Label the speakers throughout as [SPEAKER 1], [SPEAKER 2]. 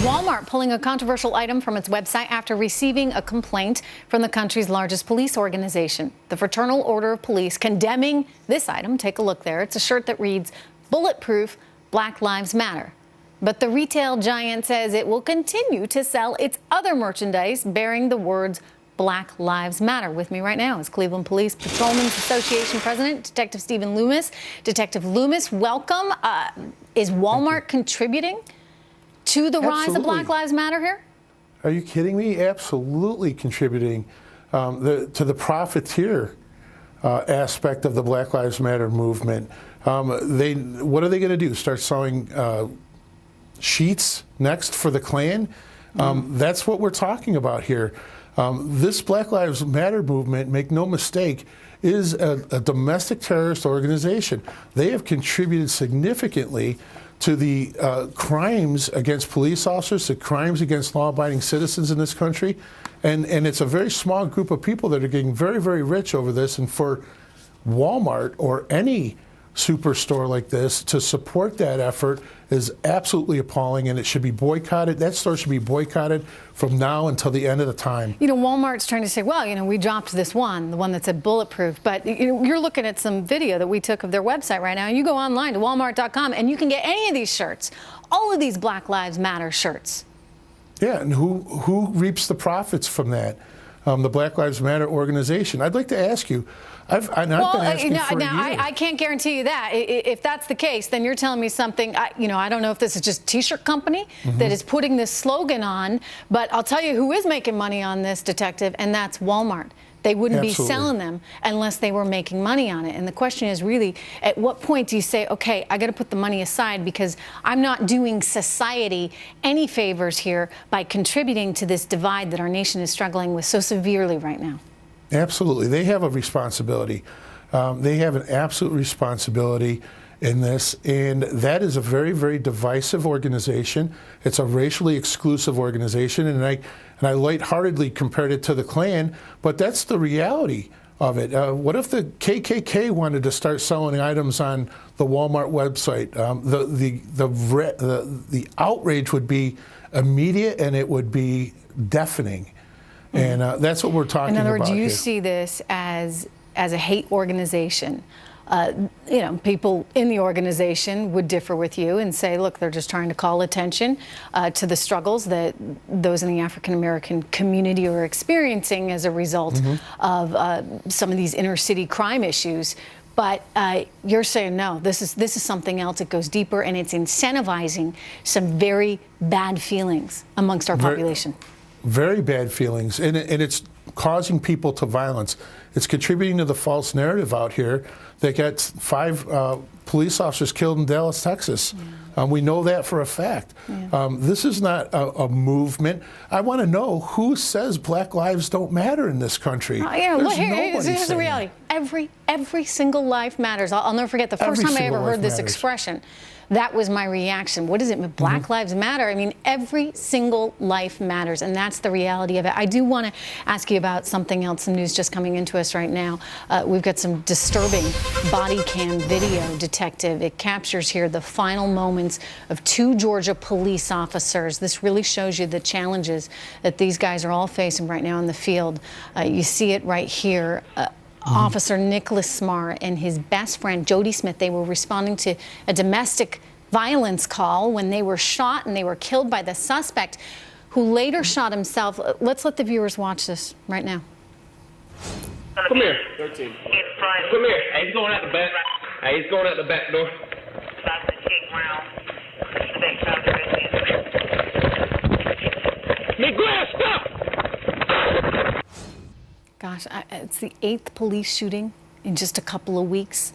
[SPEAKER 1] Walmart pulling a controversial item from its website after receiving a complaint from the country's largest police organization. The Fraternal Order of Police condemning this item. Take a look there. It's a shirt that reads, "Bulletproof, Black Lives Matter." But the retail giant says it will continue to sell its other merchandise bearing the words Black Lives Matter. With me right now is Cleveland Police Patrolmen's Association President, Detective Stephen Loomis. Detective Loomis, welcome. Is Walmart contributing to the rise of Black Lives Matter here?
[SPEAKER 2] Are you kidding me? Absolutely contributing to the profiteer aspect of the Black Lives Matter movement. What are they going to do? Start selling sheets next for the Klan? That's what we're talking about here. This Black Lives Matter movement, make no mistake, is a domestic terrorist organization. They have contributed significantly to the crimes against police officers, the crimes against law-abiding citizens in this country. And it's a very small group of people that are getting very, very rich over this. And for Walmart or any superstore like this to support that effort is absolutely appalling, and it should be boycotted. That store should be boycotted from now until the end of the time.
[SPEAKER 1] You know, Walmart's trying to say, well, you know, we dropped this one, the one that said bulletproof, but you're looking at some video that we took of their website right now. You go online to walmart.com and you can get any of these shirts, all of these Black Lives Matter shirts.
[SPEAKER 2] Yeah, and who reaps the profits from that? The Black Lives Matter organization. I'd like to ask you, I've been asking for a year.
[SPEAKER 1] I can't guarantee you that. If that's the case, then you're telling me something. I don't know if this is just a T-shirt company that is putting this slogan on, but I'll tell you who is making money on this, Detective, and that's Walmart. They wouldn't be selling them unless they were making money on it. And the question is really, at what point do you say, okay, I got to put the money aside because I'm not doing society any favors here by contributing to this divide that our nation is struggling with so severely right now?
[SPEAKER 2] Absolutely. They have a responsibility. They have an absolute responsibility in this, and that is a very, very divisive organization. It's a racially exclusive organization, and I lightheartedly compared it to the Klan, but that's the reality of it. What if the KKK wanted to start selling items on the Walmart website? The outrage would be immediate, and it would be deafening. And that's what we're talking about.
[SPEAKER 1] In other words,
[SPEAKER 2] here.
[SPEAKER 1] you see this as a hate organization. People in the organization would differ with you and say, look, they're just trying to call attention to the struggles that those in the African-American community are experiencing as a result of some of these inner city crime issues. But you're saying, no, this is something else. It goes deeper, and it's incentivizing some very bad feelings amongst our population.
[SPEAKER 2] Very bad feelings, and it's causing people to violence. It's contributing to the false narrative out here that got 5 police officers killed in Dallas, Texas. We know that for a fact. This is not a movement. I want to know who says Black lives don't matter in this country.
[SPEAKER 1] Here's the reality. Every single life matters. I'll never forget the first time I ever heard this expression. That was my reaction. What does it mean? Black lives matter. I mean, every single life matters, and that's the reality of it. I do want to ask you about something else, some news just coming into us right now. We've got some disturbing body cam video, Detective. It captures here the final moments of 2 Georgia police officers. This really shows you the challenges that these guys are all facing right now in the field. You see it right here. Officer Nicholas Smar and his best friend, Jody Smith, they were responding to a domestic violence call when they were shot and they were killed by the suspect who later shot himself. Let's let the viewers watch this right now.
[SPEAKER 3] Come here. 13. Come here. Hey, he's going out the back. Hey, he's going out the back door. Miguel, stop!
[SPEAKER 1] Gosh, it's the 8th police shooting in just a couple of weeks.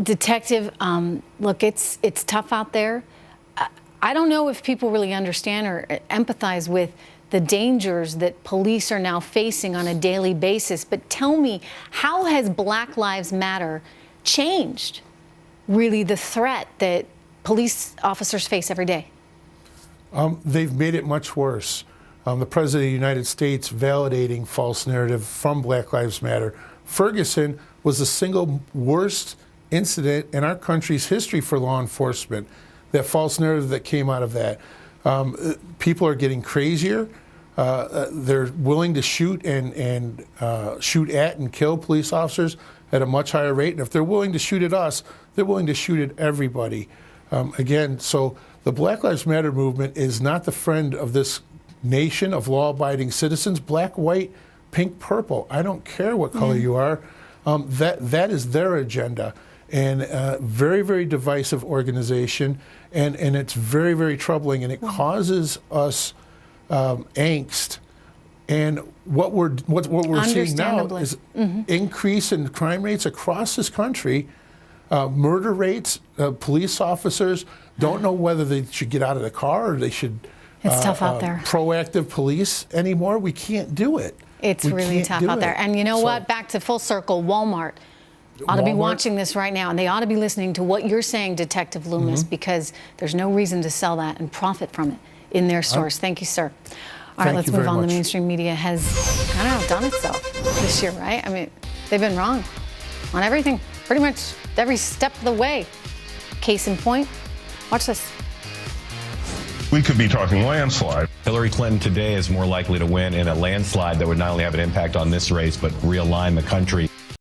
[SPEAKER 1] Detective, look, it's tough out there. I don't know if people really understand or empathize with the dangers that police are now facing on a daily basis. But tell me, how has Black Lives Matter changed really the threat that police officers face every day?
[SPEAKER 2] They've made it much worse. The President of the United States validating false narrative from Black Lives Matter. Ferguson was the single worst incident in our country's history for law enforcement, that false narrative that came out of that. People are getting crazier. They're willing to shoot and shoot at and kill police officers at a much higher rate. And if they're willing to shoot at us, they're willing to shoot at everybody. Again, so the Black Lives Matter movement is not the friend of this nation of law-abiding citizens. Black, white, pink, purple. I don't care what color you are. That is their agenda. And very, very divisive organization. And it's very, very troubling. And it causes us angst. And what we're seeing now is increase in crime rates across this country, murder rates. Police officers don't know whether they should get out of the car or they should.
[SPEAKER 1] It's tough out there.
[SPEAKER 2] Proactive police anymore. We can't do it.
[SPEAKER 1] It's really tough out there. And you know what? Back to full circle. Walmart ought to be watching this right now, and they ought to be listening to what you're saying, Detective Loomis, because there's no reason to sell that and profit from it in their stores. Thank you, sir. All right, let's move on. The mainstream media has kind of outdone itself this year, right? I mean, they've been wrong on everything, pretty much every step of the way. Case in point, watch this.
[SPEAKER 4] We could be talking landslide.
[SPEAKER 5] Hillary Clinton today is more likely to win in a landslide that would not only have an impact on this race, but realign the country.